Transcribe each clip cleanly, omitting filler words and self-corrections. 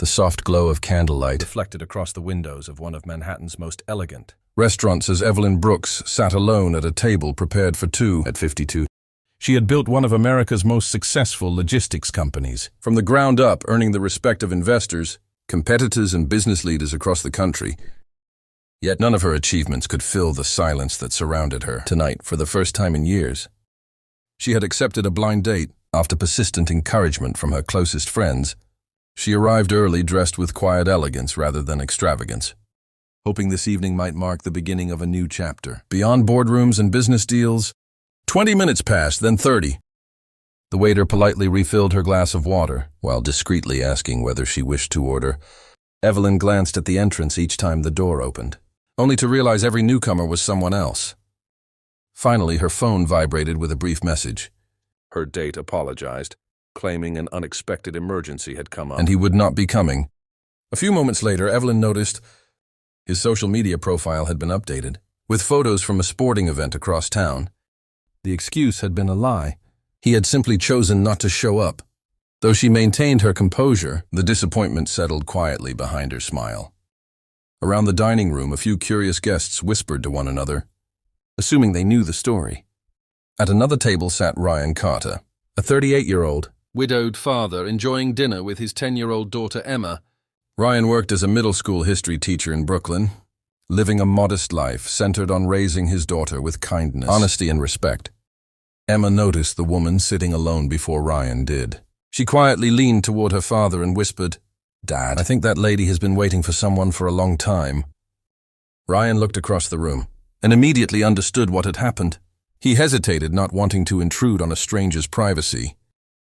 The soft glow of candlelight reflected across the windows of one of Manhattan's most elegant restaurants as Evelyn Brooks sat alone at a table prepared for two at 52. She had built one of America's most successful logistics companies, from the ground up, earning the respect of investors, competitors, and business leaders across the country. Yet none of her achievements could fill the silence that surrounded her. Tonight, for the first time in years, she had accepted a blind date after persistent encouragement from her closest friends. She arrived early, dressed with quiet elegance rather than extravagance, hoping this evening might mark the beginning of a new chapter. Beyond boardrooms and business deals, 20 minutes passed, then 30. The waiter politely refilled her glass of water, while discreetly asking whether she wished to order. Evelyn glanced at the entrance each time the door opened, only to realize every newcomer was someone else. Finally, her phone vibrated with a brief message. Her date apologized, claiming an unexpected emergency had come up, and he would not be coming. A few moments later, Evelyn noticed his social media profile had been updated, with photos from a sporting event across town. The excuse had been a lie. He had simply chosen not to show up. Though she maintained her composure, the disappointment settled quietly behind her smile. Around the dining room, a few curious guests whispered to one another, assuming they knew the story. At another table sat Ryan Carter, a 38-year-old, widowed father enjoying dinner with his 10-year-old daughter Emma. Ryan worked as a middle school history teacher in Brooklyn, living a modest life centered on raising his daughter with kindness, honesty, and respect. Emma noticed the woman sitting alone before Ryan did. She quietly leaned toward her father and whispered, "Dad, I think that lady has been waiting for someone for a long time." Ryan looked across the room and immediately understood what had happened. He hesitated, not wanting to intrude on a stranger's privacy.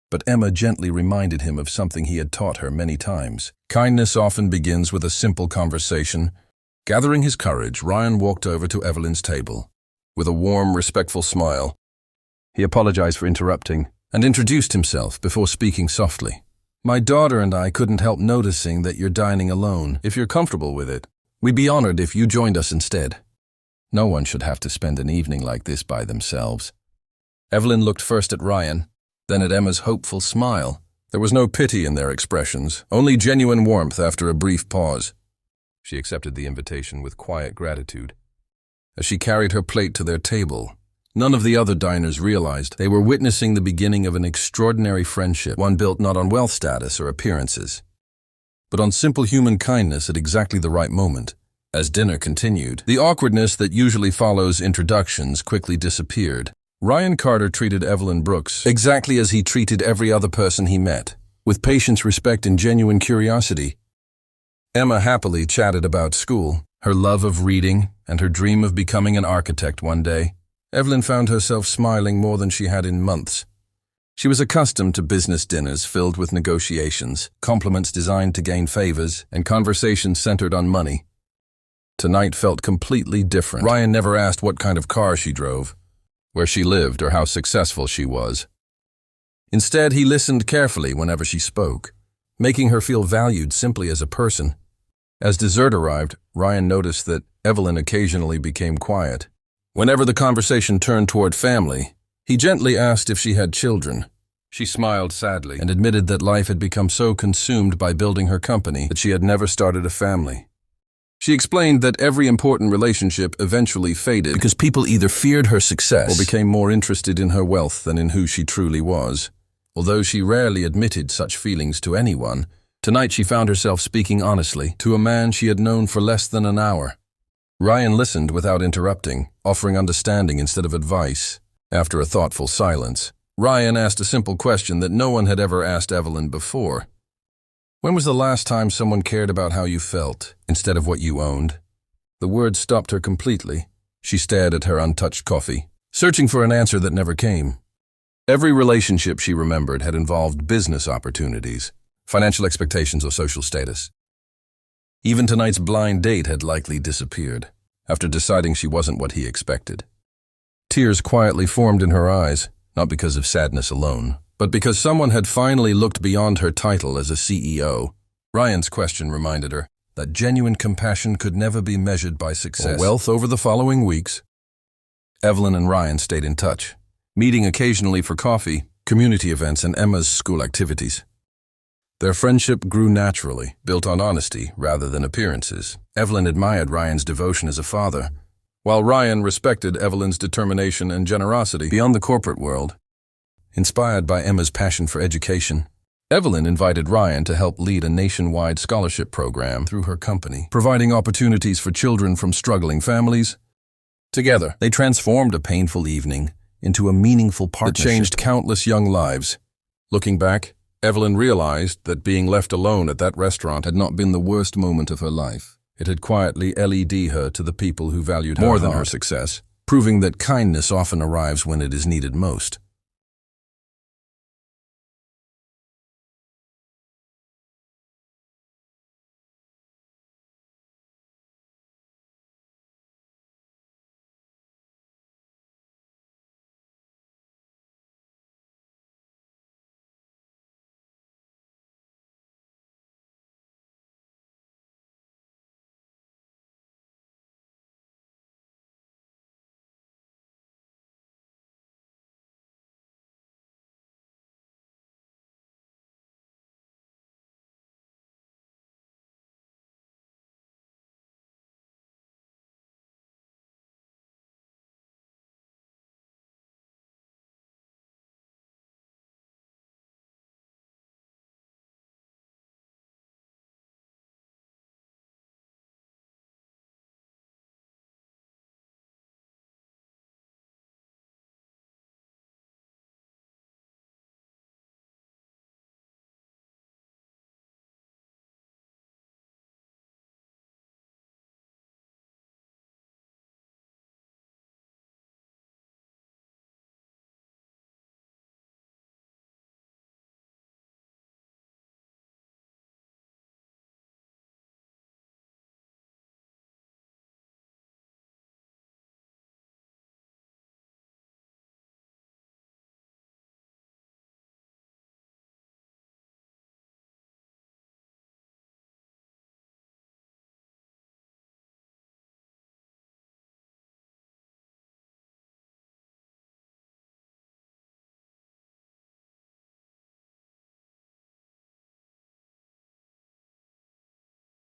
But Emma gently reminded him of something he had taught her many times. Kindness often begins with a simple conversation. Gathering his courage, Ryan walked over to Evelyn's table. With a warm, respectful smile, he apologized for interrupting and introduced himself before speaking softly. "My daughter and I couldn't help noticing that you're dining alone. If you're comfortable with it, we'd be honored if you joined us instead. No one should have to spend an evening like this by themselves." Evelyn looked first at Ryan, then at Emma's hopeful smile. There was no pity in their expressions, only genuine warmth after a brief pause. She accepted the invitation with quiet gratitude. As she carried her plate to their table, none of the other diners realized they were witnessing the beginning of an extraordinary friendship, one built not on wealth status or appearances, but on simple human kindness at exactly the right moment. As dinner continued, the awkwardness that usually follows introductions quickly disappeared. Ryan Carter treated Evelyn Brooks exactly as he treated every other person he met, with patience, respect, and genuine curiosity. Emma happily chatted about school, her love of reading, and her dream of becoming an architect one day. Evelyn found herself smiling more than she had in months. She was accustomed to business dinners filled with negotiations, compliments designed to gain favors, and conversations centered on money. Tonight felt completely different. Ryan never asked what kind of car she drove, where she lived, or how successful she was. Instead, he listened carefully whenever she spoke, making her feel valued simply as a person. As dessert arrived, Ryan noticed that Evelyn occasionally became quiet. Whenever the conversation turned toward family, he gently asked if she had children. She smiled sadly and admitted that life had become so consumed by building her company that she had never started a family. She explained that every important relationship eventually faded because people either feared her success or became more interested in her wealth than in who she truly was. Although she rarely admitted such feelings to anyone, tonight she found herself speaking honestly to a man she had known for less than an hour. Ryan listened without interrupting, offering understanding instead of advice. After a thoughtful silence, Ryan asked a simple question that no one had ever asked Evelyn before. "When was the last time someone cared about how you felt, instead of what you owned?" The words stopped her completely. She stared at her untouched coffee, searching for an answer that never came. Every relationship she remembered had involved business opportunities, financial expectations, or social status. Even tonight's blind date had likely disappeared, after deciding she wasn't what he expected. Tears quietly formed in her eyes, not because of sadness alone, but because someone had finally looked beyond her title as a CEO. Ryan's question reminded her that genuine compassion could never be measured by success or wealth. Over the following weeks, Evelyn and Ryan stayed in touch, meeting occasionally for coffee, community events, and Emma's school activities. Their friendship grew naturally, built on honesty rather than appearances. Evelyn admired Ryan's devotion as a father, while Ryan respected Evelyn's determination and generosity beyond the corporate world. Inspired by Emma's passion for education, Evelyn invited Ryan to help lead a nationwide scholarship program through her company, providing opportunities for children from struggling families. Together, they transformed a painful evening into a meaningful partnership that changed countless young lives. Looking back, Evelyn realized that being left alone at that restaurant had not been the worst moment of her life. It had quietly led her to the people who valued her more than her success, proving that kindness often arrives when it is needed most.